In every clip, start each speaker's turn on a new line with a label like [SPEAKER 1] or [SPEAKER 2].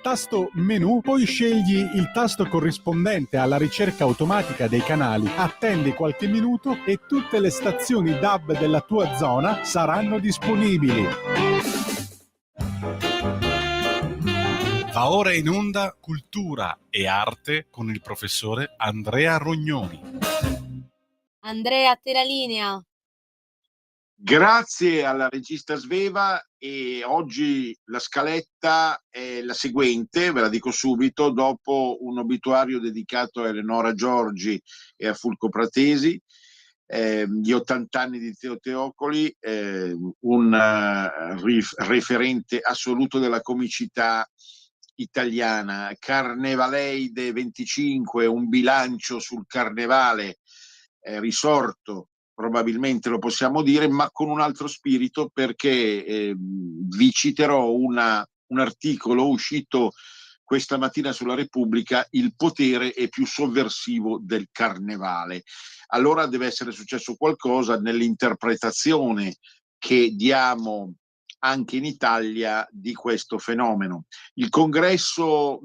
[SPEAKER 1] tasto Menu, poi scegli il tasto corrispondente alla ricerca automatica dei canali, attendi qualche minuto e tutte le stazioni DAB della tua zona saranno disponibili. Va ora in onda Cultura e Arte con il professore Andrea Rognoni.
[SPEAKER 2] Andrea, a te la linea.
[SPEAKER 3] Grazie alla regista Sveva, e oggi la scaletta è la seguente, ve la dico subito: dopo un obituario dedicato a Eleonora Giorgi e a Fulco Pratesi, gli 80 anni di Teo Teocoli, un referente assoluto della comicità italiana, Carnevaleide 25, un bilancio sul carnevale risorto, probabilmente lo possiamo dire, ma con un altro spirito, perché vi citerò un articolo uscito questa mattina sulla Repubblica: il potere è più sovversivo del carnevale. Allora deve essere successo qualcosa nell'interpretazione che diamo anche in Italia di questo fenomeno. Il congresso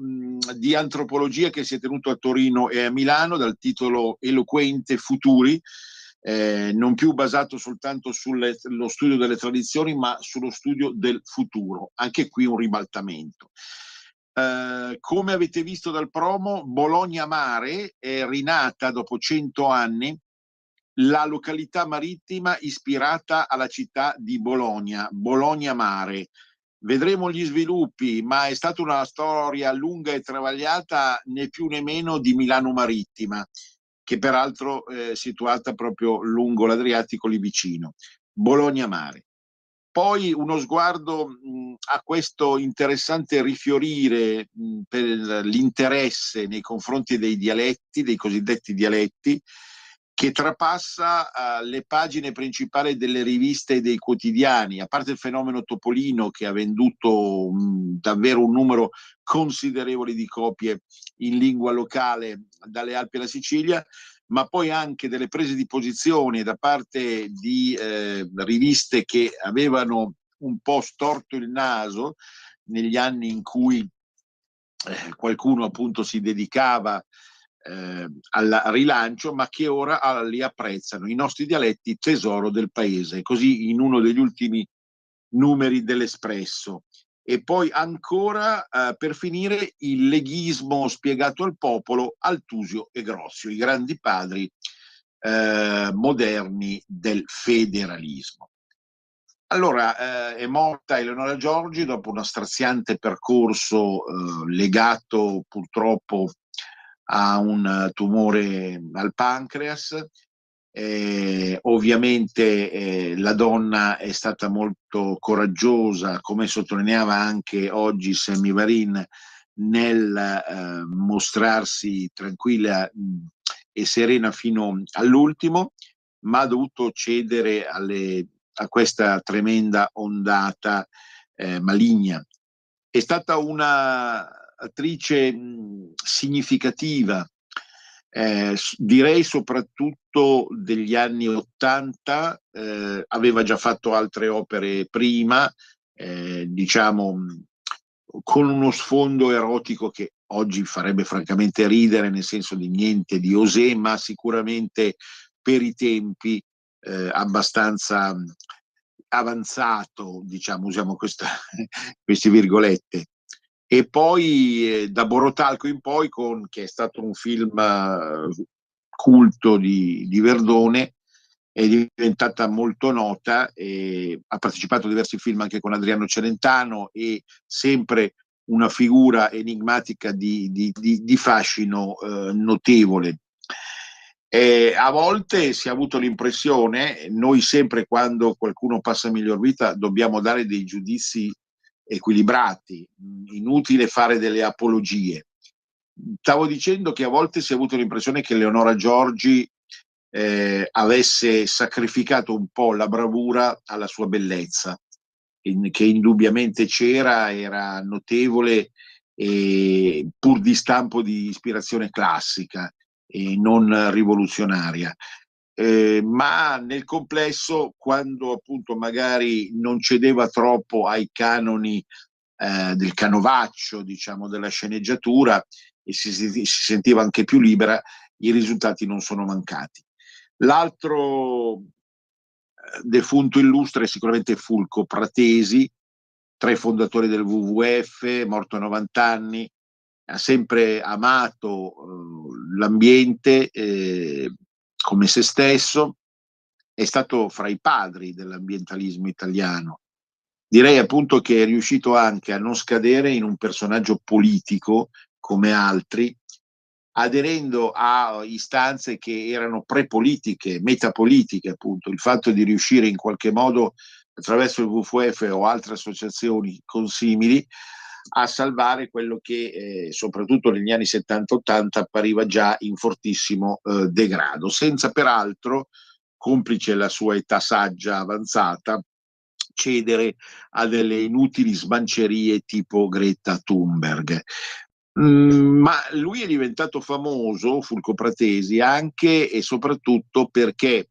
[SPEAKER 3] di antropologia che si è tenuto a Torino e a Milano, dal titolo eloquente Futuri, non più basato soltanto sullo studio delle tradizioni, ma sullo studio del futuro. Anche qui un ribaltamento. Come avete visto dal promo, Bologna Mare è rinata dopo 100 anni, la località marittima ispirata alla città di Bologna, Bologna Mare. Vedremo gli sviluppi, ma è stata una storia lunga e travagliata, né più né meno di Milano Marittima, che peraltro è situata proprio lungo l'Adriatico, lì vicino. Bologna Mare. Poi uno sguardo a questo interessante rifiorire per l'interesse nei confronti dei dialetti, dei cosiddetti dialetti, che trapassa le pagine principali delle riviste e dei quotidiani. A parte il fenomeno Topolino, che ha venduto davvero un numero considerevole di copie in lingua locale dalle Alpi alla Sicilia, ma poi anche delle prese di posizione da parte di riviste che avevano un po' storto il naso negli anni in cui qualcuno appunto si dedicava al rilancio, ma che ora li apprezzano. I nostri dialetti, tesoro del paese, così in uno degli ultimi numeri dell'Espresso. E poi ancora, per finire, il leghismo spiegato al popolo, Altusio e Grossio, i grandi padri moderni del federalismo. Allora, è morta Eleonora Giorgi dopo uno straziante percorso legato purtroppo a un tumore al pancreas. Ovviamente la donna è stata molto coraggiosa, come sottolineava anche oggi Sammy Varin, nel mostrarsi tranquilla e serena fino all'ultimo, ma ha dovuto cedere a questa tremenda ondata maligna. È stata una attrice significativa, direi soprattutto degli anni '80, aveva già fatto altre opere prima, diciamo con uno sfondo erotico che oggi farebbe francamente ridere, nel senso di niente di osé, ma sicuramente per i tempi abbastanza avanzato, diciamo, usiamo queste virgolette. E poi da Borotalco in poi, che è stato un film culto di Verdone, è diventata molto nota, ha partecipato a diversi film anche con Adriano Celentano, e sempre una figura enigmatica di fascino notevole. A volte si è avuto l'impressione, noi sempre quando qualcuno passa a miglior vita dobbiamo dare dei giudizi equilibrati, inutile fare delle apologie. Stavo dicendo che a volte si è avuto l'impressione che Eleonora Giorgi avesse sacrificato un po' la bravura alla sua bellezza, che indubbiamente c'era, era notevole, pur di stampo di ispirazione classica e non rivoluzionaria. Ma nel complesso, quando appunto magari non cedeva troppo ai canoni del canovaccio, diciamo, della sceneggiatura, e si sentiva anche più libera. I risultati non sono mancati. L'altro defunto illustre è sicuramente Fulco Pratesi, tra i fondatori del WWF, morto a 90 anni, ha sempre amato l'ambiente come se stesso, è stato fra i padri dell'ambientalismo italiano. Direi appunto che è riuscito anche a non scadere in un personaggio politico come altri, aderendo a istanze che erano prepolitiche, metapolitiche, appunto. Il fatto di riuscire in qualche modo, attraverso il WWF o altre associazioni consimili, a salvare quello che soprattutto negli anni 70-80 appariva già in fortissimo degrado, senza peraltro, complice la sua età saggia avanzata, cedere a delle inutili smancerie tipo Greta Thunberg. Ma lui è diventato famoso, Fulco Pratesi, anche e soprattutto perché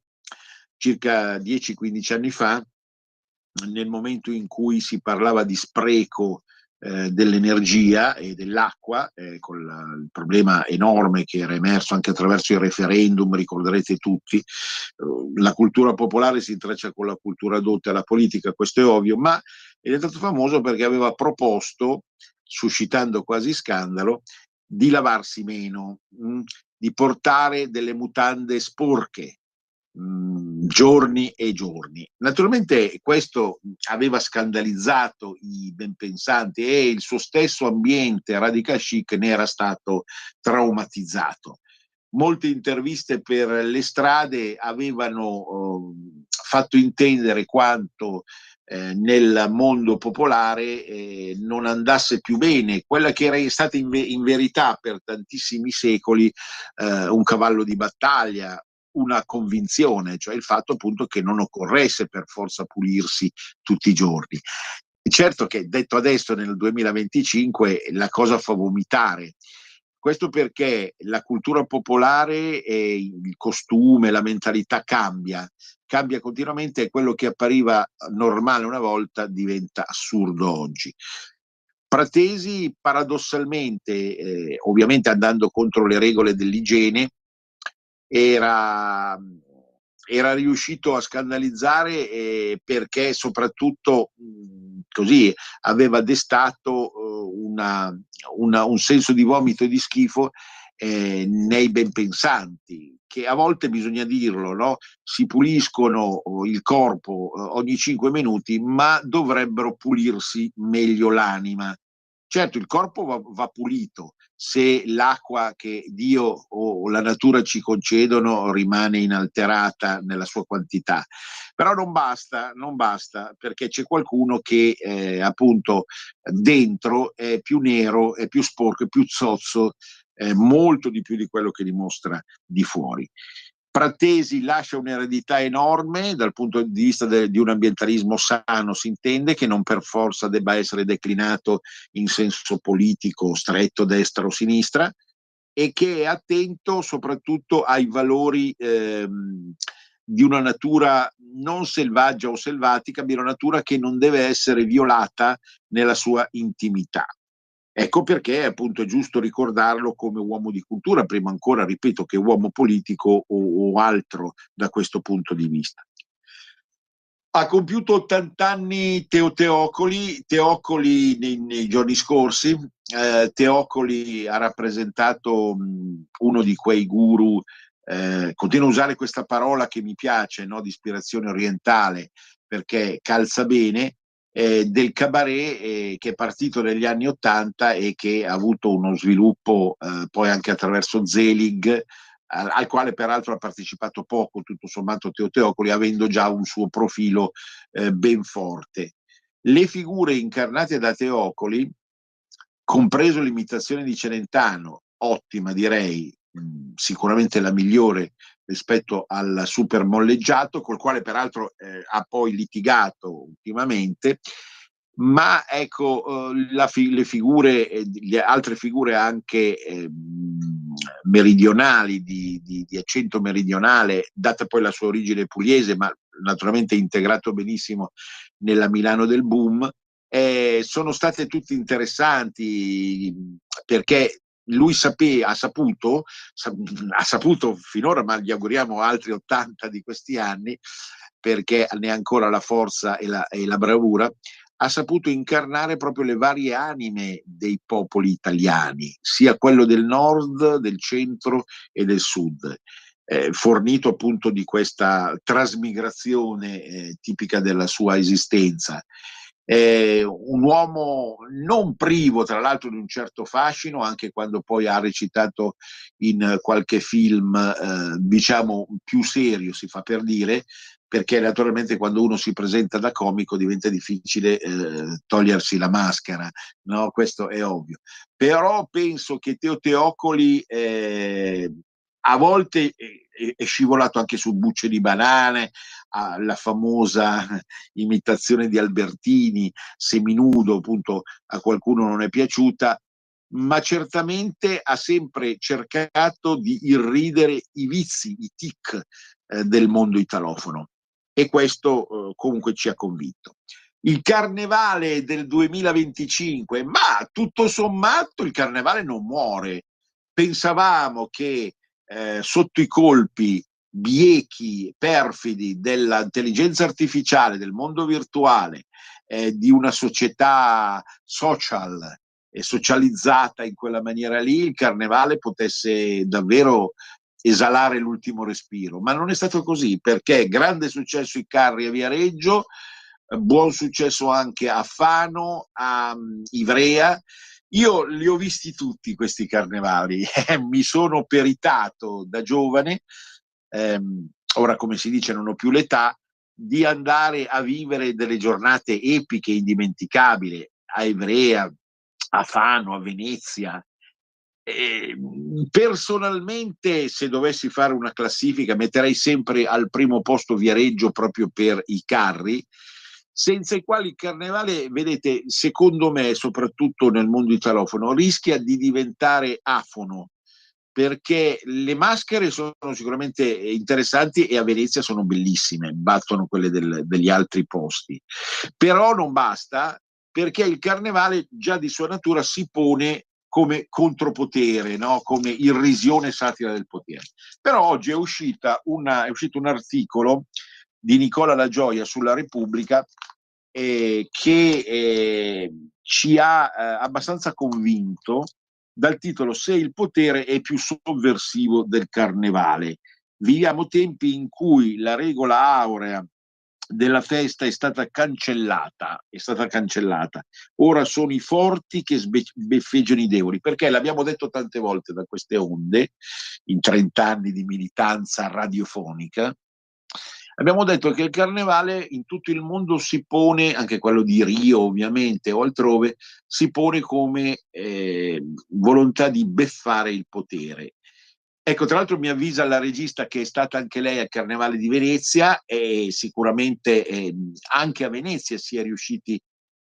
[SPEAKER 3] circa 10-15 anni fa, nel momento in cui si parlava di spreco dell'energia e dell'acqua, con il problema enorme che era emerso anche attraverso il referendum, ricorderete tutti, la cultura popolare si intreccia con la cultura dotta e la politica, questo è ovvio, ma è diventato famoso perché aveva proposto, suscitando quasi scandalo, di lavarsi meno, di portare delle mutande sporche, giorni e giorni. Naturalmente questo aveva scandalizzato i benpensanti e il suo stesso ambiente radical chic ne era stato traumatizzato. Molte interviste per le strade avevano fatto intendere quanto nel mondo popolare non andasse più bene, quella che era stata in verità per tantissimi secoli un cavallo di battaglia, una convinzione, cioè il fatto appunto che non occorresse per forza pulirsi tutti i giorni. Certo che detto adesso nel 2025 la cosa fa vomitare. Questo perché la cultura popolare, il costume, la mentalità cambia continuamente e quello che appariva normale una volta diventa assurdo oggi. Pratesi paradossalmente, ovviamente andando contro le regole dell'igiene, era riuscito a scandalizzare perché soprattutto così aveva destato un senso di vomito e di schifo nei benpensanti, che a volte, bisogna dirlo, no? Si puliscono il corpo ogni 5 minuti, ma dovrebbero pulirsi meglio l'anima. Certo, il corpo va pulito se l'acqua che Dio o la natura ci concedono rimane inalterata nella sua quantità. Però non basta, perché c'è qualcuno che appunto dentro è più nero, è più sporco, è più zozzo, molto di più di quello che dimostra di fuori. Pratesi lascia un'eredità enorme dal punto di vista di un ambientalismo sano, si intende, che non per forza debba essere declinato in senso politico, stretto, destra o sinistra, e che è attento soprattutto ai valori di una natura non selvaggia o selvatica, di una natura che non deve essere violata nella sua intimità. Ecco perché appunto è giusto ricordarlo come uomo di cultura, prima ancora, ripeto, che uomo politico o altro da questo punto di vista. Ha compiuto 80 anni Teocoli nei giorni scorsi. Teocoli ha rappresentato uno di quei guru, continuo a usare questa parola che mi piace, no, di ispirazione orientale, perché calza bene, del cabaret che è partito negli anni '80 e che ha avuto uno sviluppo poi anche attraverso Zelig, al quale peraltro ha partecipato poco, tutto sommato, Teocoli, avendo già un suo profilo ben forte. Le figure incarnate da Teocoli, compreso l'imitazione di Celentano, ottima direi, sicuramente la migliore rispetto al super molleggiato, col quale peraltro ha poi litigato ultimamente, ma ecco le figure, le altre figure anche meridionali, di accento meridionale, data poi la sua origine pugliese, ma naturalmente integrato benissimo nella Milano del boom, sono state tutte interessanti perché lui ha saputo finora, ma gli auguriamo altri 80 di questi anni, perché ne ha ancora la forza e la bravura, ha saputo incarnare proprio le varie anime dei popoli italiani, sia quello del nord, del centro e del sud, fornito appunto di questa trasmigrazione tipica della sua esistenza. Un uomo non privo, tra l'altro, di un certo fascino, anche quando poi ha recitato in qualche film, diciamo, più serio, si fa per dire, perché naturalmente quando uno si presenta da comico diventa difficile togliersi la maschera, no? Questo è ovvio. Però penso che Teo Teocoli a volte è scivolato anche su bucce di banane, la famosa imitazione di Albertini, seminudo, appunto, a qualcuno non è piaciuta, ma certamente ha sempre cercato di irridere i vizi, i tic del mondo italofono, e questo comunque ci ha convinto. Il carnevale del 2025, ma tutto sommato il carnevale non muore. Pensavamo che sotto i colpi biechi, perfidi dell'intelligenza artificiale, del mondo virtuale, di una società social e socializzata in quella maniera lì, il carnevale potesse davvero esalare l'ultimo respiro, ma non è stato così, perché grande successo i carri a Viareggio, buon successo anche a Fano, a Ivrea. Io li ho visti tutti questi carnevali, mi sono peritato da giovane, ora come si dice non ho più l'età, di andare a vivere delle giornate epiche, indimenticabili, a Ivrea, a Fano, a Venezia. Personalmente, se dovessi fare una classifica, metterei sempre al primo posto Viareggio proprio per i carri, senza i quali il carnevale, vedete, secondo me, soprattutto nel mondo italofono, rischia di diventare afono, perché le maschere sono sicuramente interessanti e a Venezia sono bellissime, battono quelle degli altri posti, però non basta, perché il carnevale già di sua natura si pone come contropotere, no? Come irrisione e satira del potere. Però oggi è uscito un articolo di Nicola La Gioia sulla Repubblica che ci ha abbastanza convinto, dal titolo "Se il potere è più sovversivo del carnevale". Viviamo tempi in cui la regola aurea della festa è stata cancellata, Ora sono i forti che sbeffeggiano i deboli, perché l'abbiamo detto tante volte da queste onde, in 30 anni di militanza radiofonica. Abbiamo detto che il carnevale in tutto il mondo si pone, anche quello di Rio ovviamente o altrove, si pone come volontà di beffare il potere. Ecco, tra l'altro mi avvisa la regista che è stata anche lei al Carnevale di Venezia, e sicuramente anche a Venezia si è riusciti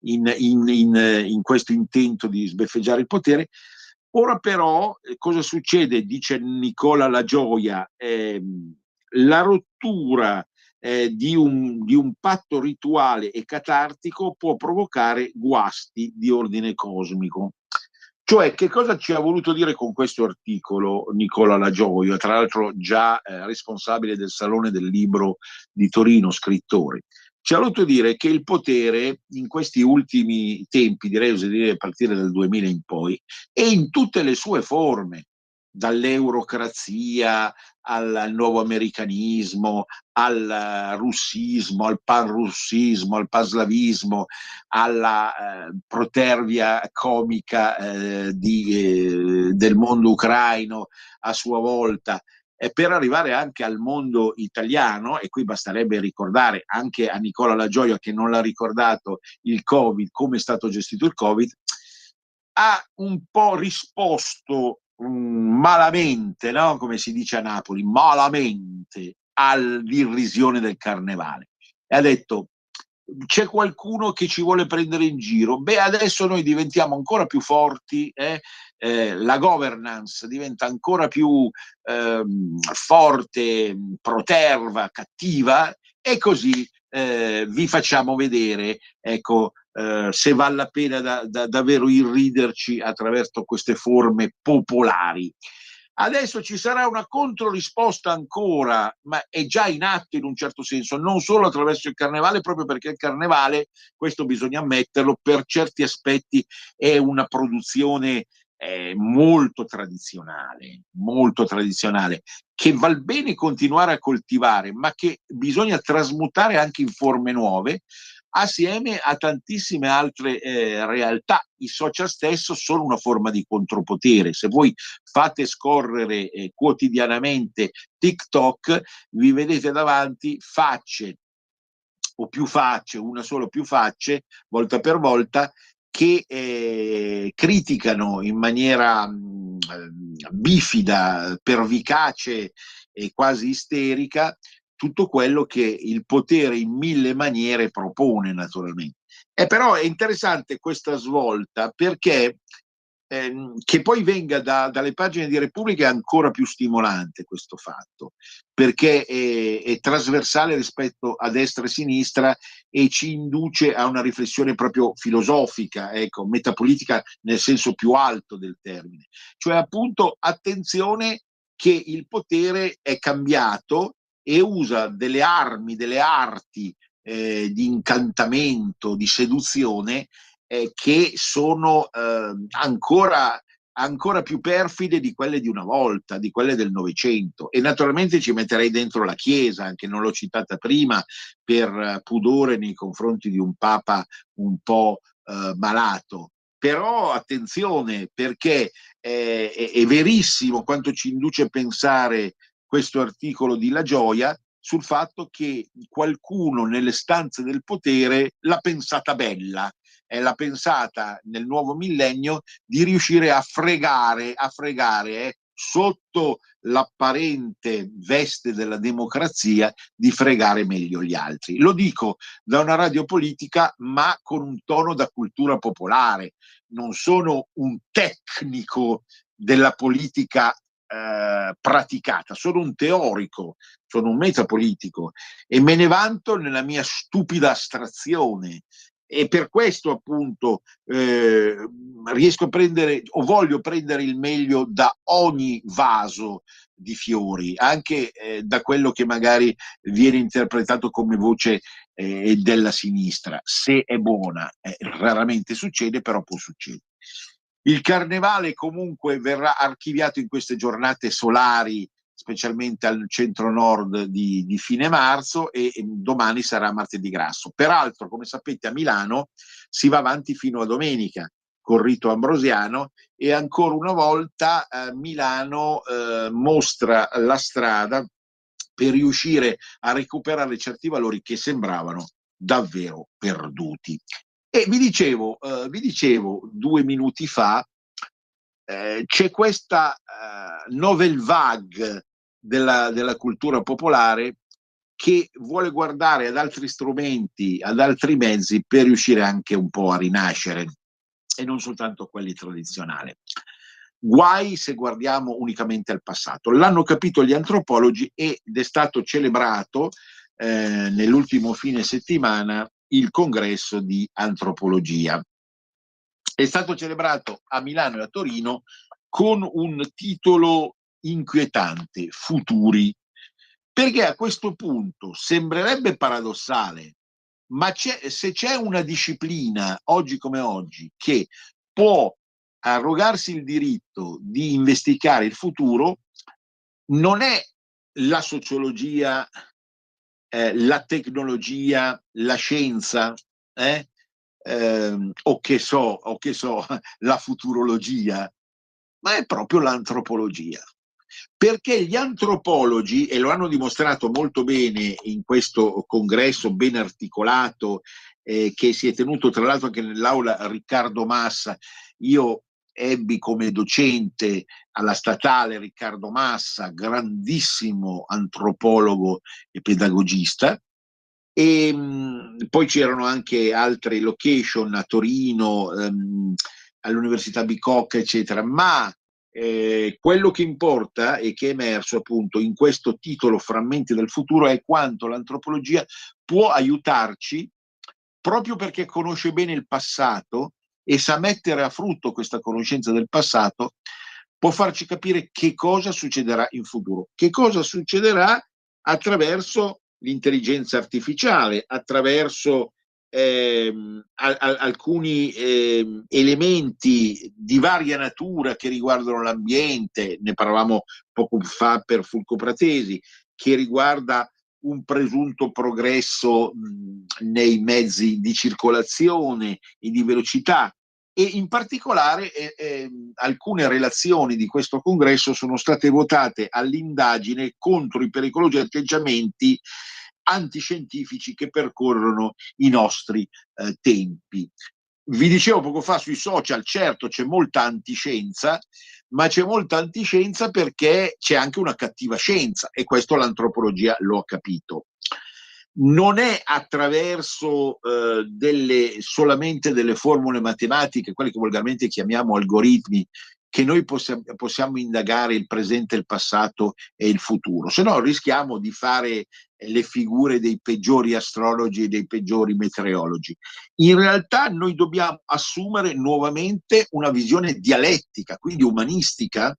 [SPEAKER 3] in questo intento di sbeffeggiare il potere. Ora però cosa succede? Dice Nicola La Gioia, la rottura di un patto rituale e catartico può provocare guasti di ordine cosmico. Cioè, che cosa ci ha voluto dire con questo articolo Nicola La Gioia, tra l'altro già responsabile del Salone del Libro di Torino, scrittore? Ci ha voluto dire che il potere in questi ultimi tempi, direi a partire dal 2000 in poi, e in tutte le sue forme, dall'eurocrazia al nuovo americanismo, al russismo, al panrussismo, al panslavismo, alla protervia comica del mondo ucraino a sua volta, per arrivare anche al mondo italiano. E qui basterebbe ricordare anche a Nicola La Gioia, che non l'ha ricordato, il Covid, come è stato gestito il Covid, ha un po' risposto malamente, no? Come si dice a Napoli, malamente all'irrisione del carnevale. E ha detto: c'è qualcuno che ci vuole prendere in giro, beh, adesso noi diventiamo ancora più forti, la governance diventa ancora più forte, proterva, cattiva, e così vi facciamo vedere, ecco, se vale la pena davvero irriderci attraverso queste forme popolari. Adesso ci sarà una controrisposta ancora, ma è già in atto in un certo senso, non solo attraverso il carnevale, proprio perché il carnevale, questo bisogna ammetterlo, per certi aspetti è una produzione molto tradizionale, che val bene continuare a coltivare, ma che bisogna trasmutare anche in forme nuove, assieme a tantissime altre realtà. I social stesso sono una forma di contropotere. Se voi fate scorrere quotidianamente TikTok, vi vedete davanti facce o più facce, una sola o più facce, volta per volta, che criticano in maniera bifida, pervicace e quasi isterica tutto quello che il potere in mille maniere propone, naturalmente. Però è interessante questa svolta, perché che poi venga dalle pagine di Repubblica è ancora più stimolante questo fatto, perché è trasversale rispetto a destra e sinistra e ci induce a una riflessione proprio filosofica, ecco, metapolitica nel senso più alto del termine. Cioè, appunto, attenzione che il potere è cambiato e usa delle armi, delle arti di incantamento, di seduzione, che sono ancora più perfide di quelle di una volta, di quelle del Novecento. E naturalmente ci metterei dentro la Chiesa, anche non l'ho citata prima, per pudore nei confronti di un Papa un po' malato. Però attenzione, perché è verissimo quanto ci induce a pensare questo articolo di La Gioia, sul fatto che qualcuno nelle stanze del potere l'ha pensata bella, l'ha pensata nel nuovo millennio di riuscire a fregare sotto l'apparente veste della democrazia, di fregare meglio gli altri. Lo dico da una radio politica, ma con un tono da cultura popolare. Non sono un tecnico della politica praticata, sono un teorico, sono un metapolitico e me ne vanto nella mia stupida astrazione. E per questo, appunto, riesco a prendere o voglio prendere il meglio da ogni vaso di fiori, anche da quello che magari viene interpretato come voce della sinistra. Se è buona, raramente succede, però può succedere. Il carnevale comunque verrà archiviato in queste giornate solari, specialmente al centro-nord di fine marzo, e domani sarà martedì grasso. Peraltro, come sapete, a Milano si va avanti fino a domenica col rito ambrosiano, e ancora una volta Milano mostra la strada per riuscire a recuperare certi valori che sembravano davvero perduti. E vi dicevo 2 minuti fa, c'è questa novel vague della cultura popolare che vuole guardare ad altri strumenti, ad altri mezzi, per riuscire anche un po' a rinascere, e non soltanto quelli tradizionali. Guai se guardiamo unicamente al passato. L'hanno capito gli antropologi ed è stato celebrato nell'ultimo fine settimana il congresso di antropologia. È stato celebrato a Milano e a Torino con un titolo inquietante: Futuri. Perché a questo punto sembrerebbe paradossale, ma se c'è una disciplina, oggi come oggi, che può arrogarsi il diritto di investigare il futuro, non è la sociologia, la tecnologia, la scienza, o che so, la futurologia, ma è proprio l'antropologia. Perché gli antropologi, e lo hanno dimostrato molto bene in questo congresso ben articolato, che si è tenuto tra l'altro anche nell'aula Riccardo Massa. Io ebbi come docente alla Statale Riccardo Massa, grandissimo antropologo e pedagogista, e poi c'erano anche altre location a Torino, all'Università Bicocca, eccetera, ma quello che importa e che è emerso appunto in questo titolo Frammenti del futuro è quanto l'antropologia può aiutarci proprio perché conosce bene il passato e sa mettere a frutto questa conoscenza del passato, può farci capire che cosa succederà in futuro, che cosa succederà attraverso l'intelligenza artificiale, attraverso alcuni elementi di varia natura che riguardano l'ambiente, ne parlavamo poco fa per Fulco Pratesi, che riguarda un presunto progresso nei mezzi di circolazione e di velocità. E in particolare alcune relazioni di questo congresso sono state votate all'indagine contro i pericolosi atteggiamenti antiscientifici che percorrono i nostri tempi. Vi dicevo poco fa sui social, certo c'è molta antiscienza, ma c'è molta antiscienza perché c'è anche una cattiva scienza, e questo l'antropologia lo ha capito. Non è attraverso solamente delle formule matematiche, quelle che volgarmente chiamiamo algoritmi, che noi possiamo indagare il presente, il passato e il futuro, se no rischiamo di fare le figure dei peggiori astrologi e dei peggiori meteorologi. In realtà noi dobbiamo assumere nuovamente una visione dialettica, quindi umanistica,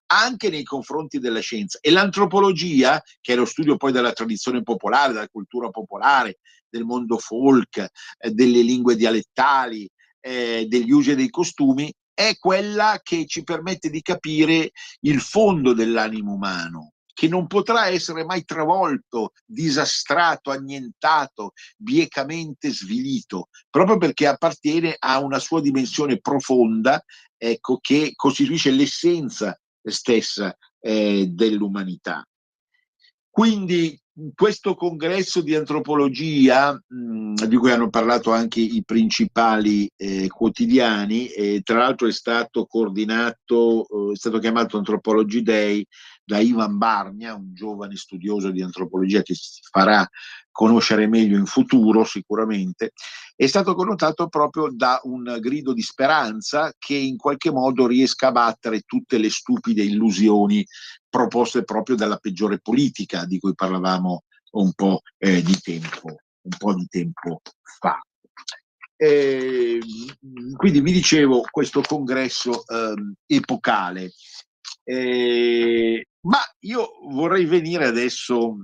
[SPEAKER 3] anche nei confronti della scienza. E l'antropologia, che è lo studio poi della tradizione popolare, della cultura popolare, del mondo folk, delle lingue dialettali, degli usi e dei costumi, è quella che ci permette di capire il fondo dell'animo umano, che non potrà essere mai travolto, disastrato, annientato, biecamente svilito, proprio perché appartiene a una sua dimensione profonda, ecco, che costituisce l'essenza stessa dell'umanità. Quindi questo congresso di antropologia, di cui hanno parlato anche i principali quotidiani, tra l'altro è stato coordinato, è stato chiamato Anthropology Day da Ivan Barnia, un giovane studioso di antropologia che si farà conoscere meglio in futuro sicuramente, è stato connotato proprio da un grido di speranza che in qualche modo riesca a battere tutte le stupide illusioni proposte proprio dalla peggiore politica di cui parlavamo un po' di tempo fa. Quindi vi dicevo, questo congresso epocale. Ma io vorrei venire adesso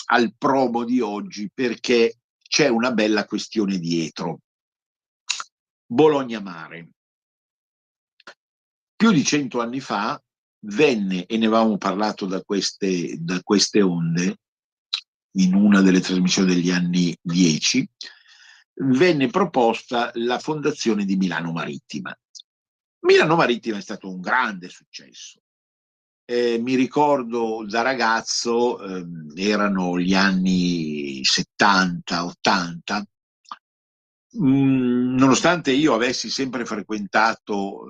[SPEAKER 3] al promo di oggi, perché c'è una bella questione dietro. Bologna Mare. Più di 100 anni fa venne, e ne avevamo parlato da queste onde, in una delle trasmissioni degli anni 10, venne proposta la fondazione di Milano Marittima. Milano Marittima è stato un grande successo. Mi ricordo da ragazzo, erano gli anni 70-80, nonostante io avessi sempre frequentato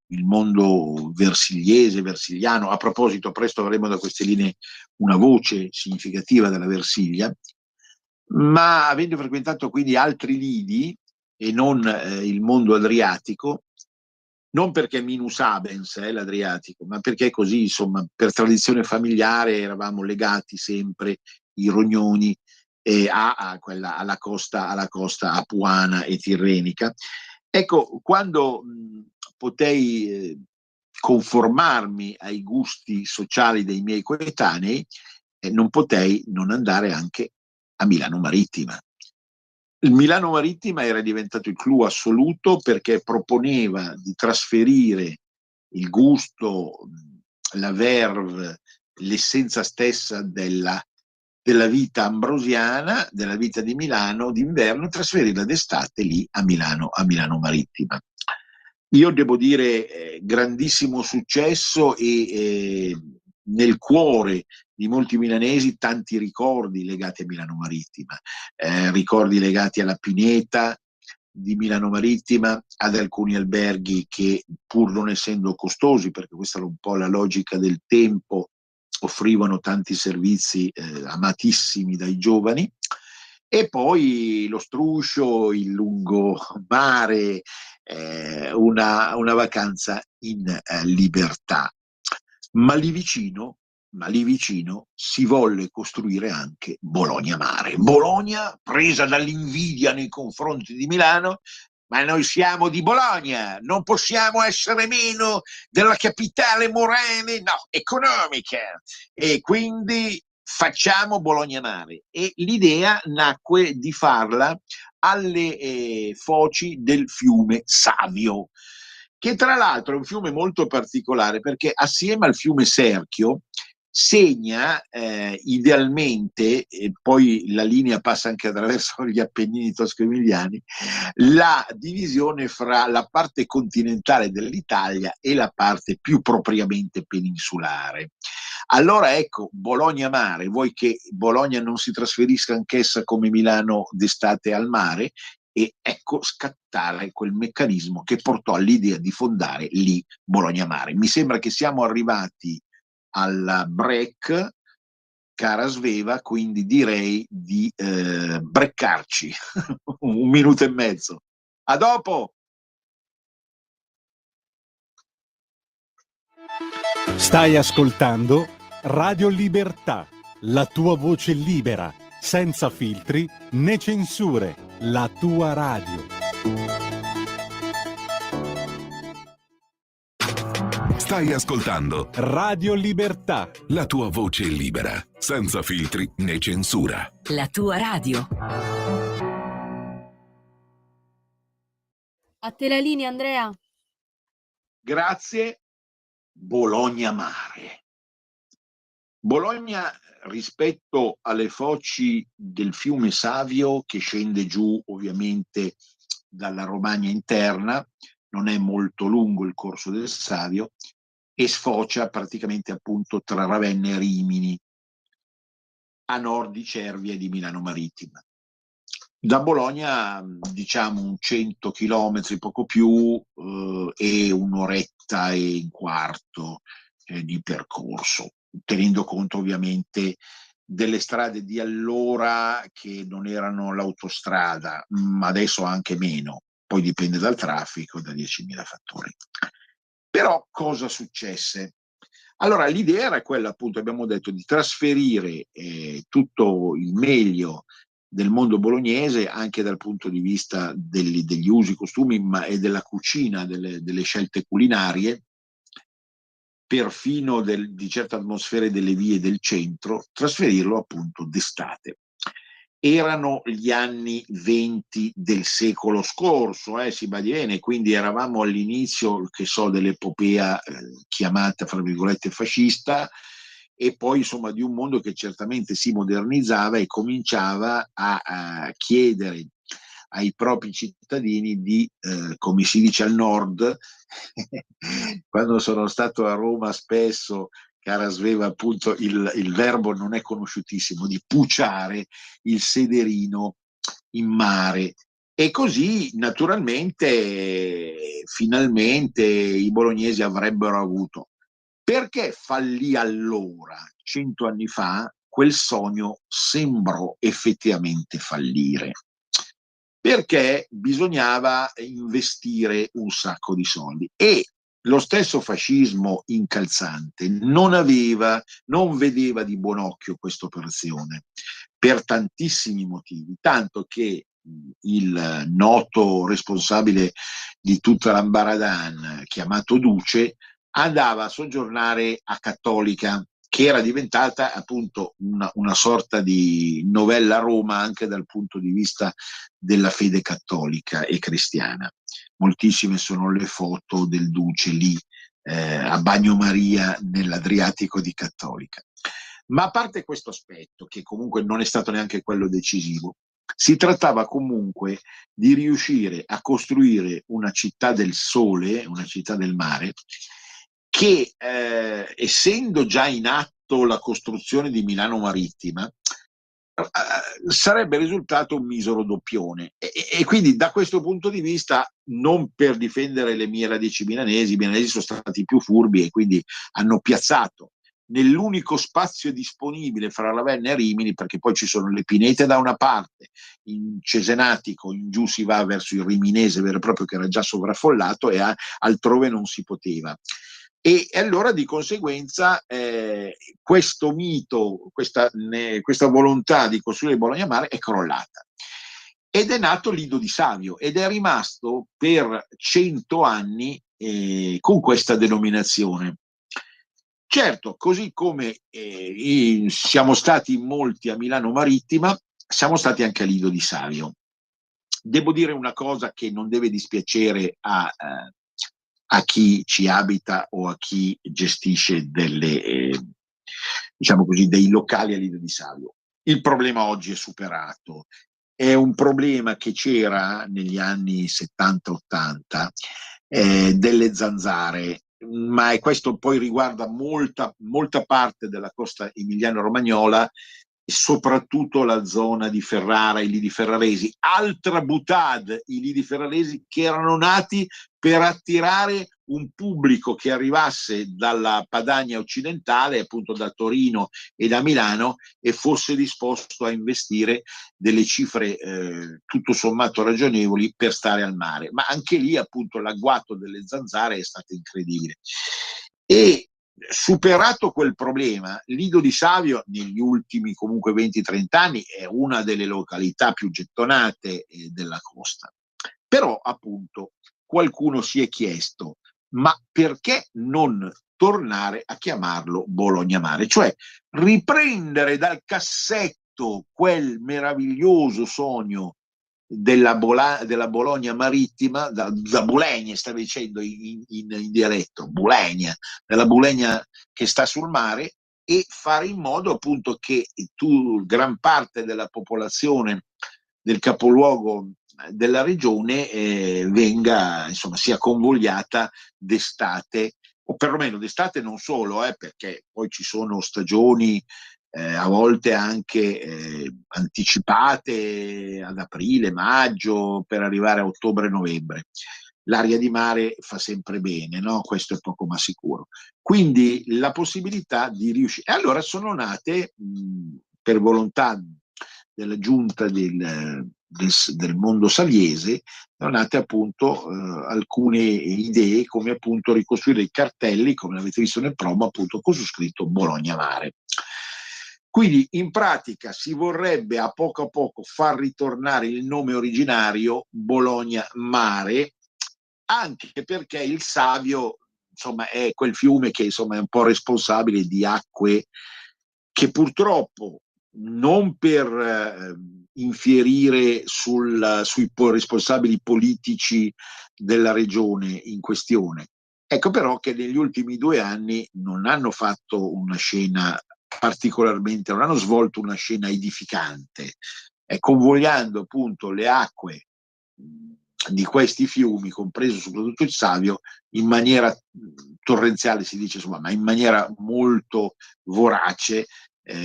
[SPEAKER 3] il mondo versigliano. A proposito, presto avremo da queste linee una voce significativa della Versiglia, ma avendo frequentato quindi altri lidi e non il mondo adriatico, non perché minus abens l'Adriatico, ma perché così, insomma, per tradizione familiare eravamo legati sempre, i rognoni, alla costa apuana e tirrenica. Ecco, quando potei conformarmi ai gusti sociali dei miei coetanei, non potei non andare anche a Milano Marittima. Il Milano Marittima era diventato il clou assoluto, perché proponeva di trasferire il gusto, la verve, l'essenza stessa della vita ambrosiana, della vita di Milano d'inverno, trasferirla d'estate lì a Milano Marittima. Io devo dire grandissimo successo, e nel cuore di molti milanesi tanti ricordi legati a Milano Marittima, ricordi legati alla pineta di Milano Marittima, ad alcuni alberghi che, pur non essendo costosi, perché questa era un po' la logica del tempo, offrivano tanti servizi amatissimi dai giovani, e poi lo struscio, il lungomare, una vacanza in libertà. Ma lì vicino ma lì vicino si volle costruire anche Bologna Mare. Bologna presa dall'invidia nei confronti di Milano, ma noi siamo di Bologna, non possiamo essere meno della capitale morale, no, economica, e quindi facciamo Bologna Mare. E l'idea nacque di farla alle foci del fiume Savio, che tra l'altro è un fiume molto particolare perché assieme al fiume Serchio segna idealmente, e poi la linea passa anche attraverso gli Appennini tosco-emiliani, la divisione fra la parte continentale dell'Italia e la parte più propriamente peninsulare. Allora ecco, Bologna Mare, vuoi che Bologna non si trasferisca anch'essa come Milano d'estate al mare, e ecco scattare quel meccanismo che portò all'idea di fondare lì Bologna Mare. Mi sembra che siamo arrivati al break, cara Sveva, quindi direi di breccarci un minuto e mezzo. A dopo!
[SPEAKER 1] Stai ascoltando Radio Libertà, la tua voce libera, senza filtri né censure, la tua radio.
[SPEAKER 4] Stai ascoltando
[SPEAKER 1] Radio Libertà,
[SPEAKER 4] la tua voce libera, senza filtri né censura.
[SPEAKER 5] La tua radio.
[SPEAKER 2] A te la linea, Andrea.
[SPEAKER 3] Grazie. Bologna Mare. Bologna, rispetto alle foci del fiume Savio, che scende giù ovviamente dalla Romagna interna, non è molto lungo il corso del Savio, e sfocia praticamente appunto tra Ravenna e Rimini, a nord di Cervia e di Milano Marittima. Da Bologna diciamo un 100 chilometri, poco più, e un'oretta e un quarto di percorso, tenendo conto ovviamente delle strade di allora che non erano l'autostrada, ma adesso anche meno, poi dipende dal traffico, da 10.000 fattori. Però cosa successe? Allora l'idea era quella, appunto, abbiamo detto, di trasferire tutto il meglio del mondo bolognese anche dal punto di vista degli usi, costumi, ma e della cucina, delle scelte culinarie, perfino di certe atmosfere delle vie del centro, trasferirlo appunto d'estate. Erano gli anni 20 del secolo scorso, si badi bene, quindi eravamo all'inizio, che so, dell'epopea chiamata, fra virgolette, fascista, e poi insomma di un mondo che certamente si modernizzava e cominciava a chiedere ai propri cittadini di, come si dice al nord, quando sono stato a Roma spesso, cara Sveva, appunto il verbo non è conosciutissimo, di puciare il sederino in mare. E così naturalmente finalmente i bolognesi avrebbero avuto. Perché fallì allora, 100 anni fa, quel sogno sembrò effettivamente fallire? Perché bisognava investire un sacco di soldi e lo stesso fascismo incalzante non vedeva di buon occhio questa operazione per tantissimi motivi, tanto che il noto responsabile di tutta l'Ambaradan, chiamato Duce, andava a soggiornare a Cattolica, che era diventata appunto una sorta di novella Roma anche dal punto di vista della fede cattolica e cristiana. Moltissime sono le foto del Duce lì a Bagnomaria nell'Adriatico di Cattolica. Ma a parte questo aspetto, che comunque non è stato neanche quello decisivo, si trattava comunque di riuscire a costruire una città del sole, una città del mare, che essendo già in atto la costruzione di Milano Marittima, sarebbe risultato un misero doppione e quindi da questo punto di vista, non per difendere le mie radici milanesi, i milanesi sono stati più furbi e quindi hanno piazzato nell'unico spazio disponibile fra Ravenna e Rimini, perché poi ci sono le pinete da una parte, in Cesenatico in giù si va verso il Riminese vero e proprio, che era già sovraffollato, e altrove non si poteva. E allora di conseguenza questo mito, questa volontà di costruire Bologna Mare è crollata. Ed è nato Lido di Savio ed è rimasto per 100 anni con questa denominazione. Certo, così come siamo stati molti a Milano Marittima, siamo stati anche a Lido di Savio. Devo dire una cosa che non deve dispiacere a chi ci abita o a chi gestisce diciamo così, dei locali a Lido di Savio. Il problema oggi è superato. È un problema che c'era negli anni 70-80 delle zanzare, ma questo poi riguarda molta parte della costa emiliano-romagnola, soprattutto la zona di Ferrara, i lidi ferraresi, altra butad, i lidi ferraresi che erano nati per attirare un pubblico che arrivasse dalla Padania occidentale, appunto da Torino e da Milano, e fosse disposto a investire delle cifre tutto sommato ragionevoli per stare al mare. Ma anche lì appunto l'agguato delle zanzare è stato incredibile. E superato quel problema, Lido di Savio negli ultimi comunque 20-30 anni è una delle località più gettonate della costa. Però appunto qualcuno si è chiesto, ma perché non tornare a chiamarlo Bologna Mare? Cioè riprendere dal cassetto quel meraviglioso sogno della Bologna marittima, da Bulenia, stavo dicendo in dialetto, Bulenia, della Bulenia che sta sul mare, e fare in modo appunto che gran parte della popolazione del capoluogo della regione venga, insomma, sia convogliata d'estate, o perlomeno d'estate non solo, perché poi ci sono stagioni a volte anche anticipate ad aprile, maggio, per arrivare a ottobre-novembre. L'aria di mare fa sempre bene, no? Questo è poco ma sicuro. Quindi la possibilità di riuscire. E allora sono nate, per volontà della giunta del mondo saviese, sono nate appunto alcune idee, come appunto ricostruire i cartelli, come avete visto nel promo, appunto con su scritto Bologna Mare. Quindi in pratica si vorrebbe a poco far ritornare il nome originario Bologna Mare, anche perché il Savio, insomma, è quel fiume che insomma è un po' responsabile di acque che purtroppo, non per infierire sui responsabili politici della regione in questione, ecco però che negli ultimi 2 anni non hanno fatto una scena particolarmente, non hanno svolto una scena edificante, convogliando appunto le acque di questi fiumi, compreso soprattutto il Savio, in maniera torrenziale, si dice, insomma, ma in maniera molto vorace,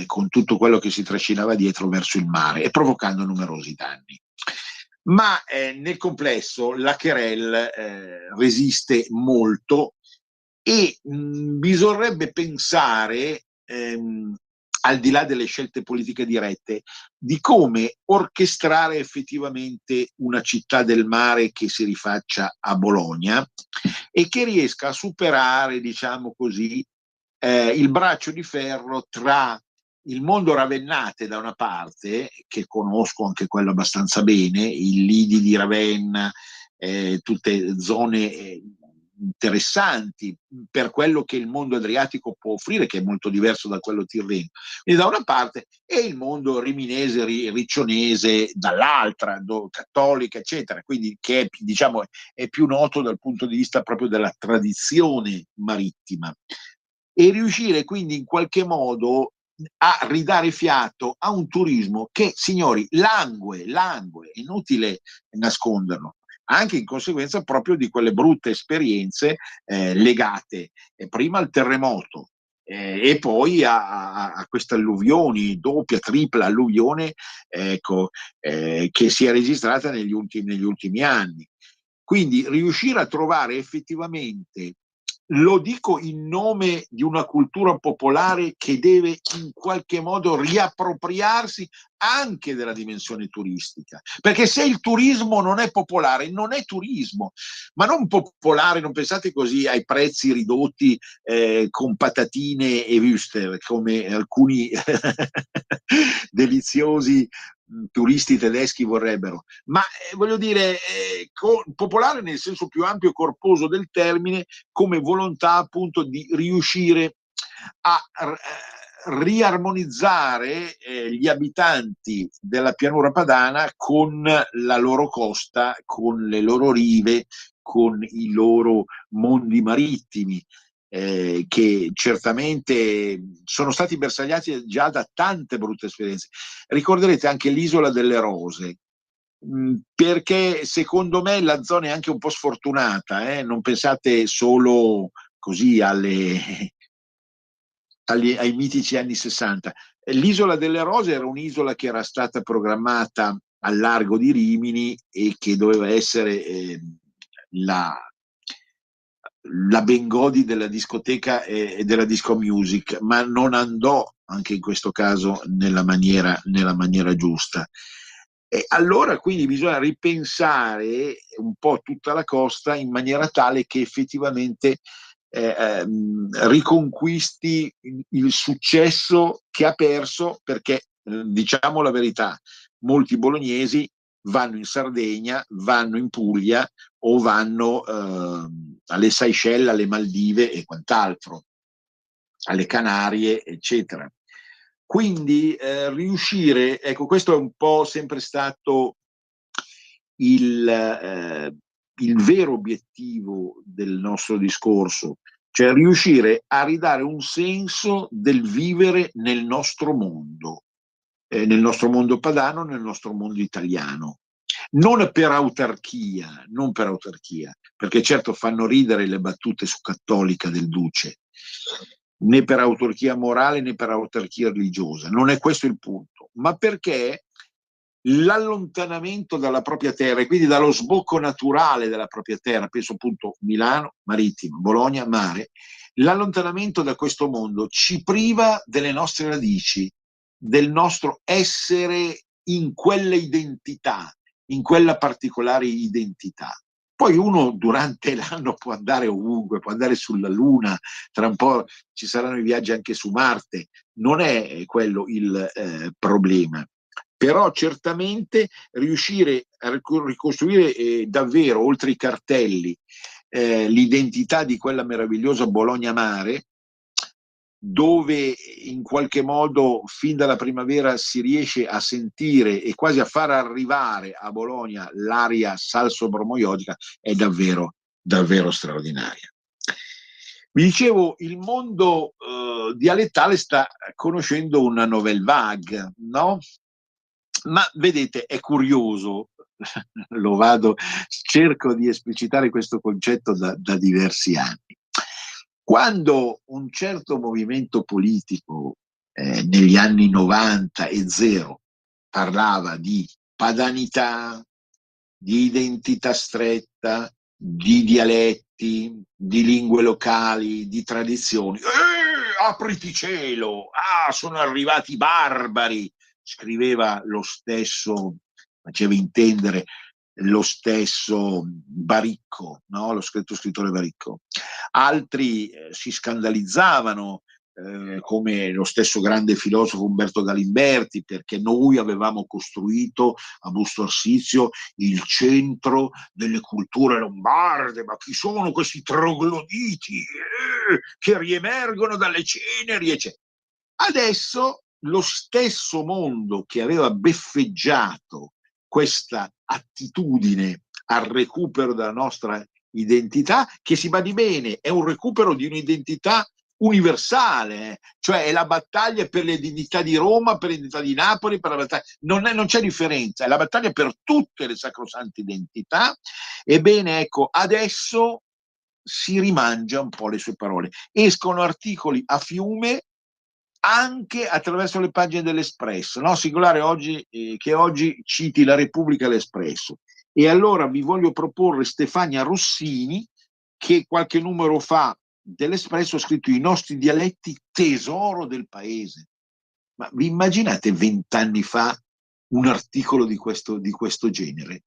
[SPEAKER 3] con tutto quello che si trascinava dietro verso il mare e provocando numerosi danni. Ma nel complesso la querelle resiste molto e bisognerebbe pensare, al di là delle scelte politiche dirette, di come orchestrare effettivamente una città del mare che si rifaccia a Bologna e che riesca a superare, diciamo così, il braccio di ferro tra il mondo ravennate da una parte, che conosco anche quello abbastanza bene, i lidi di Ravenna, tutte zone interessanti per quello che il mondo adriatico può offrire, che è molto diverso da quello tirreno, e da una parte, e il mondo riminese, riccionese dall'altra, cattolica, eccetera, quindi che è, diciamo, è più noto dal punto di vista proprio della tradizione marittima. E riuscire quindi in qualche modo a ridare fiato a un turismo che, signori, langue, è inutile nasconderlo, anche in conseguenza proprio di quelle brutte esperienze legate prima al terremoto e poi a queste alluvioni, doppia, tripla alluvione, ecco, che si è registrata negli ultimi anni. Quindi riuscire a trovare effettivamente lo dico in nome di una cultura popolare che deve in qualche modo riappropriarsi anche della dimensione turistica, perché se il turismo non è popolare, non è turismo, ma non popolare, non pensate così ai prezzi ridotti con patatine e würstel, come alcuni deliziosi turisti tedeschi vorrebbero, ma voglio dire popolare nel senso più ampio e corposo del termine, come volontà appunto di riuscire a riarmonizzare gli abitanti della pianura padana con la loro costa, con le loro rive, con i loro mondi marittimi, che certamente sono stati bersagliati già da tante brutte esperienze. Ricorderete anche l'isola delle Rose, perché secondo me la zona è anche un po' sfortunata, non pensate solo così ai mitici anni 60. L'isola delle Rose era un'isola che era stata programmata al largo di Rimini e che doveva essere la Bengodi della discoteca e della disco music, ma non andò anche in questo caso nella maniera giusta. E allora quindi bisogna ripensare un po' tutta la costa in maniera tale che effettivamente riconquisti il successo che ha perso, perché diciamo la verità, molti bolognesi vanno in Sardegna, vanno in Puglia o vanno alle Seychelles, alle Maldive e quant'altro, alle Canarie, eccetera. Quindi riuscire, ecco, questo è un po' sempre stato il vero obiettivo del nostro discorso, cioè riuscire a ridare un senso del vivere nel nostro mondo padano, nel nostro mondo italiano. Non per autarchia, perché certo fanno ridere le battute su Cattolica del Duce, né per autarchia morale né per autarchia religiosa, non è questo il punto, ma perché l'allontanamento dalla propria terra e quindi dallo sbocco naturale della propria terra, penso appunto Milano, marittimo, Bologna, mare, l'allontanamento da questo mondo ci priva delle nostre radici, del nostro essere in quella identità, in quella particolare identità. Poi uno durante l'anno può andare ovunque, può andare sulla Luna, tra un po' ci saranno i viaggi anche su Marte, non è quello il problema. Però certamente riuscire a ricostruire davvero, oltre i cartelli, l'identità di quella meravigliosa Bologna Mare, dove in qualche modo fin dalla primavera si riesce a sentire e quasi a far arrivare a Bologna l'aria salso-bromoiodica, è davvero, davvero straordinaria. Vi dicevo, il mondo dialettale sta conoscendo una nouvelle vague, no? Ma vedete, è curioso, cerco di esplicitare questo concetto da diversi anni. Quando un certo movimento politico negli anni 90 e 0 parlava di padanità, di identità stretta, di dialetti, di lingue locali, di tradizioni, apriti cielo, sono arrivati i barbari, scriveva lo stesso, faceva intendere lo stesso Baricco, no? Lo scrittore Baricco. Altri si scandalizzavano, come lo stesso grande filosofo Umberto Galimberti, perché noi avevamo costruito a Busto Arsizio il centro delle culture lombarde, ma chi sono questi trogloditi che riemergono dalle ceneri, eccetera. Adesso lo stesso mondo che aveva beffeggiato questa attitudine al recupero della nostra identità, che si badi bene, è un recupero di un'identità universale, cioè è la battaglia per l'identità di Roma, per l'identità di Napoli, per la battaglia, non c'è differenza, è la battaglia per tutte le sacrosante identità. Ebbene, ecco, adesso si rimangia un po' le sue parole, escono articoli a fiume anche attraverso le pagine dell'Espresso, no? Singolare oggi, che oggi citi la Repubblica e l'Espresso. E allora vi voglio proporre Stefania Rossini, che qualche numero fa dell'Espresso, ho scritto i nostri dialetti tesoro del paese. Ma vi immaginate 20 anni fa un articolo di questo genere?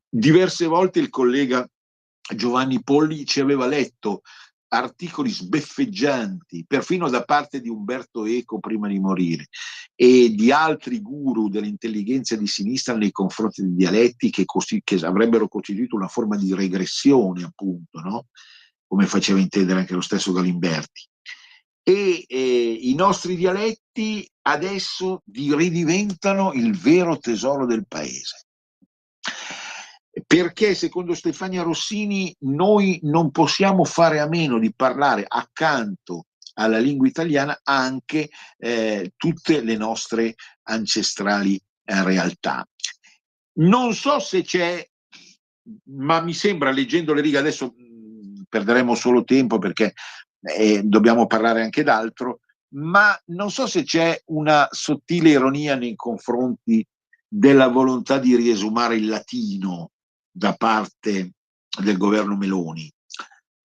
[SPEAKER 3] Diverse volte il collega Giovanni Polli ci aveva letto articoli sbeffeggianti, perfino da parte di Umberto Eco prima di morire, e di altri guru dell'intelligenza di sinistra nei confronti dei dialetti che avrebbero costituito una forma di regressione, appunto, no? Come faceva intendere anche lo stesso Galimberti. E i nostri dialetti adesso ridiventano il vero tesoro del paese. Perché secondo Stefania Rossini noi non possiamo fare a meno di parlare accanto alla lingua italiana anche tutte le nostre ancestrali realtà. Non so se c'è, ma mi sembra, leggendo le righe, adesso perderemo solo tempo perché dobbiamo parlare anche d'altro, ma non so se c'è una sottile ironia nei confronti della volontà di riesumare il latino da parte del governo Meloni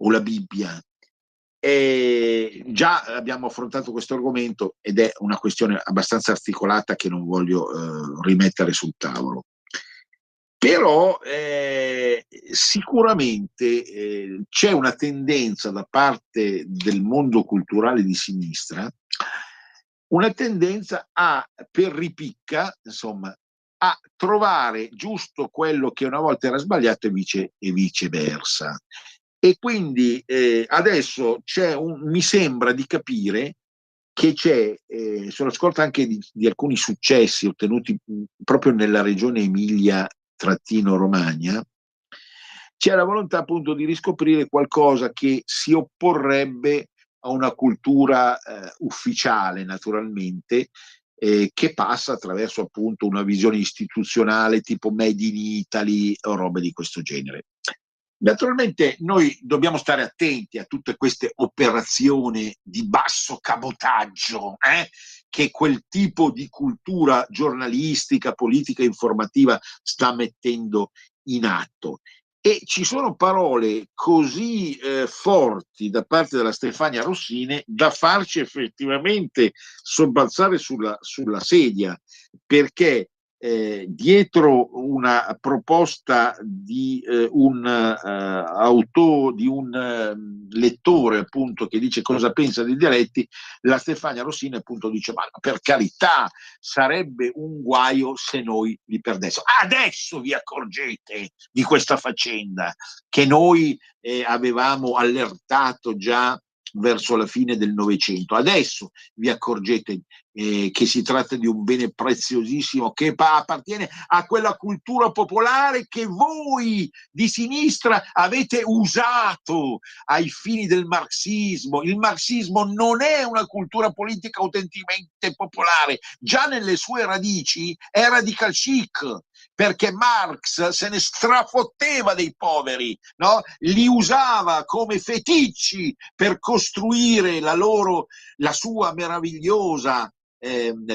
[SPEAKER 3] o la Bibbia. Già abbiamo affrontato questo argomento ed è una questione abbastanza articolata che non voglio rimettere sul tavolo. Però sicuramente c'è una tendenza da parte del mondo culturale di sinistra, una tendenza per ripicca, insomma, a trovare giusto quello che una volta era sbagliato e viceversa. E quindi adesso mi sembra di capire che sulla scorta anche di alcuni successi ottenuti proprio nella regione Emilia-Romagna, c'è la volontà appunto di riscoprire qualcosa che si opporrebbe a una cultura ufficiale, naturalmente, che passa attraverso appunto una visione istituzionale tipo Made in Italy o robe di questo genere. Naturalmente noi dobbiamo stare attenti a tutte queste operazioni di basso cabotaggio che quel tipo di cultura giornalistica, politica e informativa sta mettendo in atto. E ci sono parole così forti da parte della Stefania Rossini da farci effettivamente sobbalzare sulla sedia, perché dietro una proposta di un lettore appunto che dice cosa pensa dei dialetti, la Stefania Rossini appunto dice ma per carità sarebbe un guaio se noi li perdessimo. Adesso vi accorgete di questa faccenda che noi avevamo allertato già verso la fine del Novecento. Adesso vi accorgete che si tratta di un bene preziosissimo che appartiene a quella cultura popolare che voi di sinistra avete usato ai fini del marxismo. Il marxismo non è una cultura politica autenticamente popolare, già nelle sue radici è radical chic, perché Marx se ne strafotteva dei poveri, no? Li usava come feticci per costruire la sua meravigliosa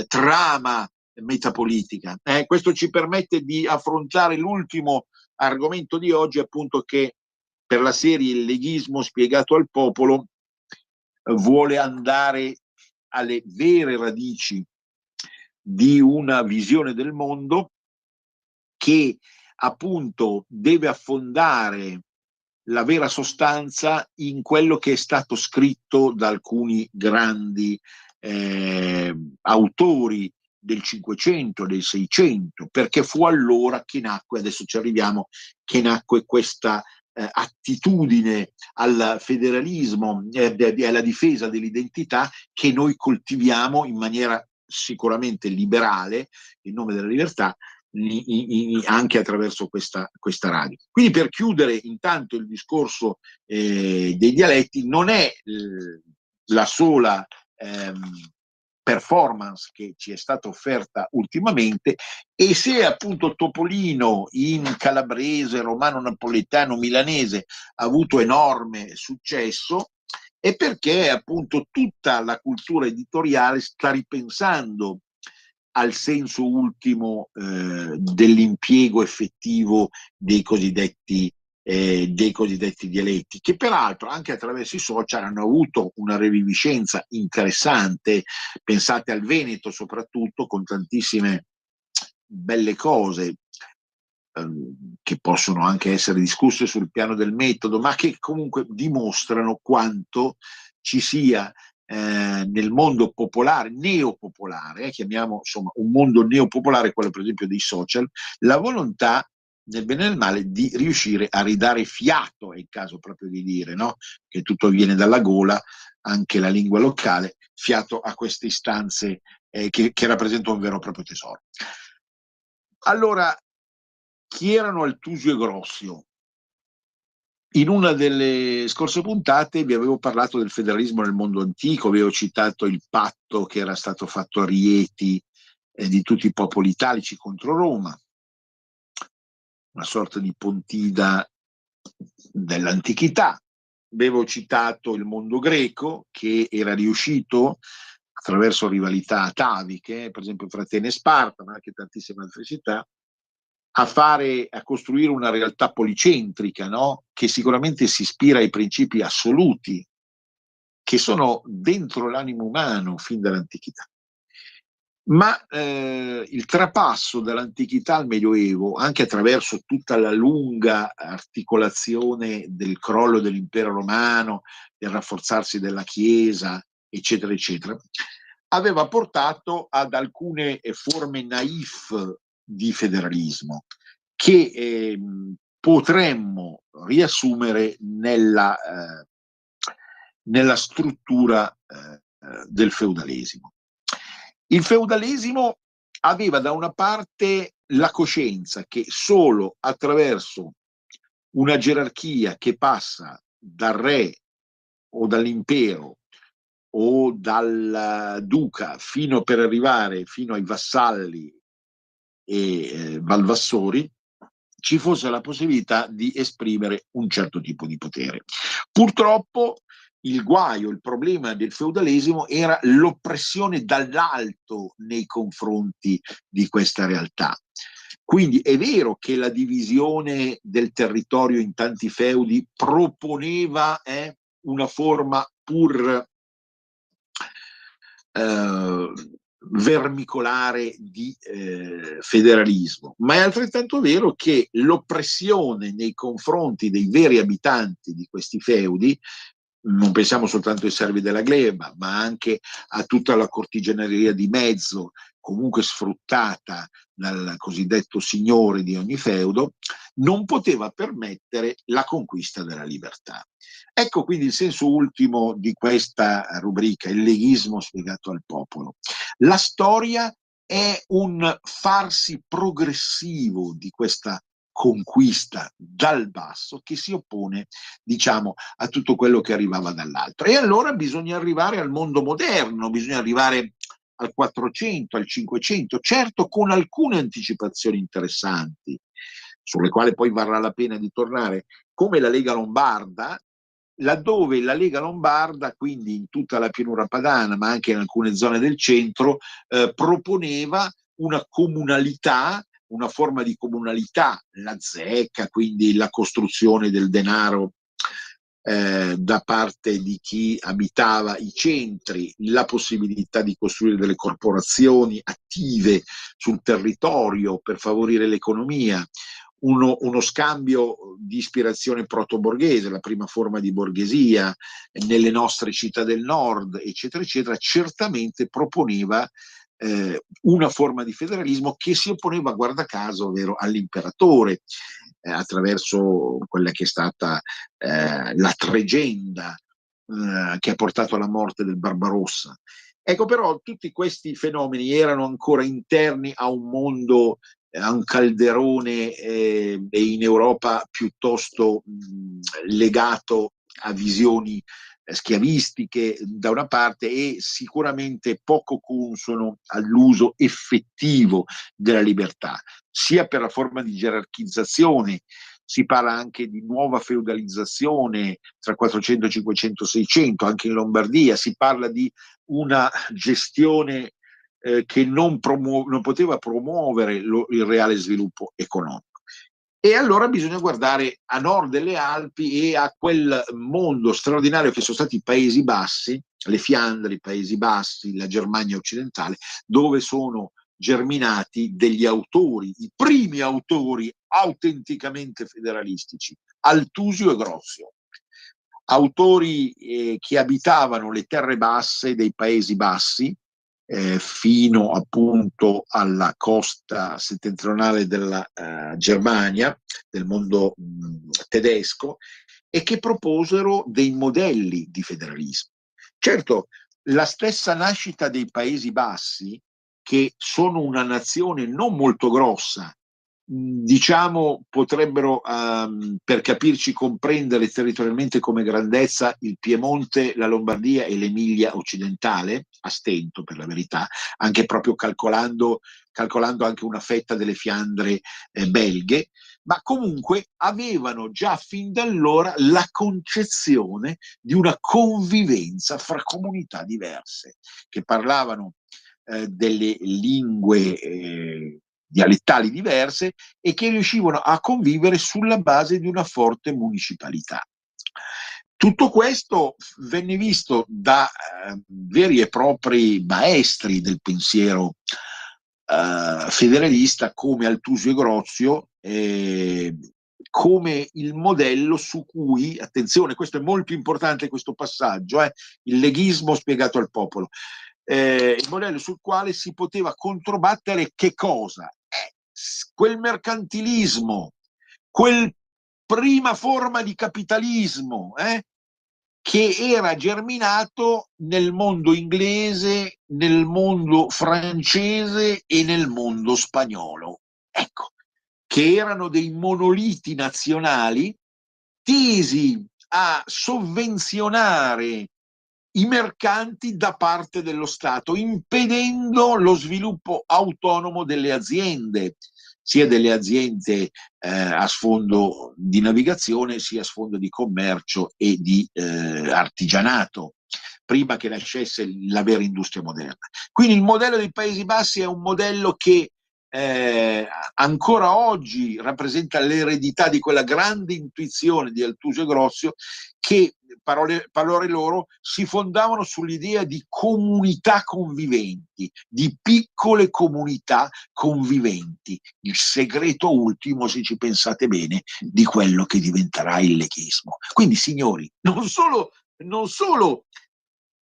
[SPEAKER 3] trama metapolitica. Questo ci permette di affrontare l'ultimo argomento di oggi, appunto, che per la serie Il leghismo spiegato al popolo vuole andare alle vere radici di una visione del mondo che appunto deve affondare la vera sostanza in quello che è stato scritto da alcuni grandi autori del Cinquecento, del Seicento, perché fu allora che nacque, adesso ci arriviamo, che nacque questa attitudine al federalismo e alla difesa dell'identità che noi coltiviamo in maniera sicuramente liberale, in nome della libertà, anche attraverso questa radio. Quindi, per chiudere intanto il discorso dei dialetti, non è la sola performance che ci è stata offerta ultimamente, e se appunto Topolino in calabrese, romano, napoletano, milanese ha avuto enorme successo, è perché appunto tutta la cultura editoriale sta ripensando al senso ultimo dell'impiego effettivo dei cosiddetti dei cosiddetti dialetti, che peraltro anche attraverso i social hanno avuto una reviviscenza interessante. Pensate al Veneto soprattutto, con tantissime belle cose che possono anche essere discusse sul piano del metodo, ma che comunque dimostrano quanto ci sia nel mondo popolare, neopopolare, chiamiamo insomma un mondo neopopolare, quello per esempio dei social, la volontà nel bene e nel male di riuscire a ridare fiato, è il caso proprio di dire, no? Che tutto viene dalla gola, anche la lingua locale, fiato a queste istanze che rappresentano un vero e proprio tesoro. Allora, chi erano Altusio e Grossio? In una delle scorse puntate vi avevo parlato del federalismo nel mondo antico, avevo citato il patto che era stato fatto a Rieti di tutti i popoli italici contro Roma, una sorta di Pontida dell'antichità. Avevo citato il mondo greco, che era riuscito attraverso rivalità ataviche, per esempio fra Atene e Sparta, ma anche tantissime altre città, a costruire una realtà policentrica, no? Che sicuramente si ispira ai principi assoluti che sono dentro l'animo umano fin dall'antichità. Ma il trapasso dall'antichità al Medioevo, anche attraverso tutta la lunga articolazione del crollo dell'impero romano, del rafforzarsi della Chiesa, eccetera, eccetera, aveva portato ad alcune forme naif di federalismo che potremmo riassumere nella struttura del feudalesimo. Il feudalesimo aveva da una parte la coscienza che solo attraverso una gerarchia che passa dal re o dall'impero o dal duca fino per arrivare fino ai vassalli e valvassori, ci fosse la possibilità di esprimere un certo tipo di potere. Purtroppo il guaio, il problema del feudalesimo era l'oppressione dall'alto nei confronti di questa realtà. Quindi è vero che la divisione del territorio in tanti feudi proponeva una forma pur vermicolare di federalismo, ma è altrettanto vero che l'oppressione nei confronti dei veri abitanti di questi feudi, non pensiamo soltanto ai servi della gleba, ma anche a tutta la cortigianeria di mezzo, comunque sfruttata dal cosiddetto signore di ogni feudo, non poteva permettere la conquista della libertà. Ecco quindi il senso ultimo di questa rubrica, il leghismo spiegato al popolo. La storia è un farsi progressivo di questa conquista dal basso che si oppone, diciamo, a tutto quello che arrivava dall'alto. E allora bisogna arrivare al mondo moderno, bisogna arrivare al 400, al 500, certo con alcune anticipazioni interessanti, sulle quali poi varrà la pena di tornare, come la Lega Lombarda, laddove la Lega Lombarda, quindi in tutta la pianura padana, ma anche in alcune zone del centro, proponeva una comunalità, una forma di comunalità, la zecca, quindi la costruzione del denaro da parte di chi abitava i centri, la possibilità di costruire delle corporazioni attive sul territorio per favorire l'economia, uno scambio di ispirazione proto-borghese, la prima forma di borghesia nelle nostre città del nord, eccetera, eccetera, certamente proponeva una forma di federalismo che si opponeva, guarda caso, ovvero all'imperatore, attraverso quella che è stata la tregenda che ha portato alla morte del Barbarossa. Ecco, però tutti questi fenomeni erano ancora interni a un mondo, a un calderone in Europa piuttosto legato a visioni schiavistiche da una parte e sicuramente poco consono all'uso effettivo della libertà, sia per la forma di gerarchizzazione. Si parla anche di nuova feudalizzazione tra 400, 500, 600, anche in Lombardia si parla di una gestione che non poteva promuovere il reale sviluppo economico. E allora bisogna guardare a nord delle Alpi e a quel mondo straordinario che sono stati i Paesi Bassi, le Fiandre, i Paesi Bassi, la Germania occidentale, dove sono germinati degli autori, i primi autori autenticamente federalistici, Altusio e Grosio, autori che abitavano le terre basse dei Paesi Bassi, fino appunto alla costa settentrionale della Germania, del mondo tedesco, e che proposero dei modelli di federalismo. Certo, la stessa nascita dei Paesi Bassi, che sono una nazione non molto grossa, diciamo potrebbero, per capirci, comprendere territorialmente come grandezza il Piemonte, la Lombardia e l'Emilia occidentale, a stento per la verità, anche proprio calcolando anche una fetta delle Fiandre belghe, ma comunque avevano già fin da allora la concezione di una convivenza fra comunità diverse, che parlavano delle lingue dialettali diverse e che riuscivano a convivere sulla base di una forte municipalità. Tutto questo venne visto da veri e propri maestri del pensiero federalista come Altusio e Grosio, come il modello su cui, attenzione, questo è molto importante, questo passaggio, il leghismo spiegato al popolo, il modello sul quale si poteva controbattere che cosa? Quel mercantilismo, quel prima forma di capitalismo che era germinato nel mondo inglese, nel mondo francese e nel mondo spagnolo. Ecco, che erano dei monoliti nazionali tesi a sovvenzionare i mercanti da parte dello Stato, impedendo lo sviluppo autonomo delle aziende, sia delle aziende a sfondo di navigazione, sia a sfondo di commercio e di artigianato, prima che nascesse la vera industria moderna. Quindi il modello dei Paesi Bassi è un modello che ancora oggi rappresenta l'eredità di quella grande intuizione di Altusio e Grosio, che, parole loro, si fondavano sull'idea di comunità conviventi, di piccole comunità conviventi, il segreto ultimo, se ci pensate bene, di quello che diventerà il leghismo. Quindi, signori, non solo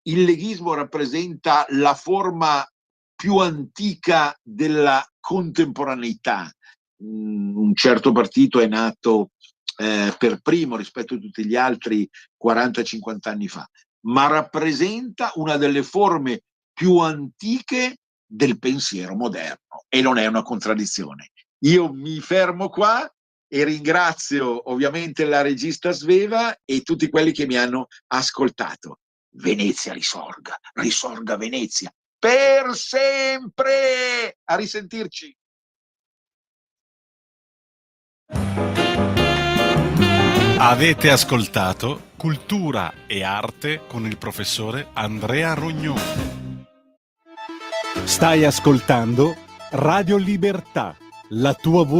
[SPEAKER 3] il leghismo rappresenta la forma più antica della contemporaneità. Un certo partito è nato per primo rispetto a tutti gli altri 40-50 anni fa, ma rappresenta una delle forme più antiche del pensiero moderno, e non è una contraddizione. Io mi fermo qua e ringrazio ovviamente la regista Sveva e tutti quelli che mi hanno ascoltato. Venezia risorga, risorga Venezia per sempre. A risentirci.
[SPEAKER 1] Avete ascoltato Cultura e Arte con il professore Andrea Rognoni. Stai ascoltando Radio Libertà, la tua voce.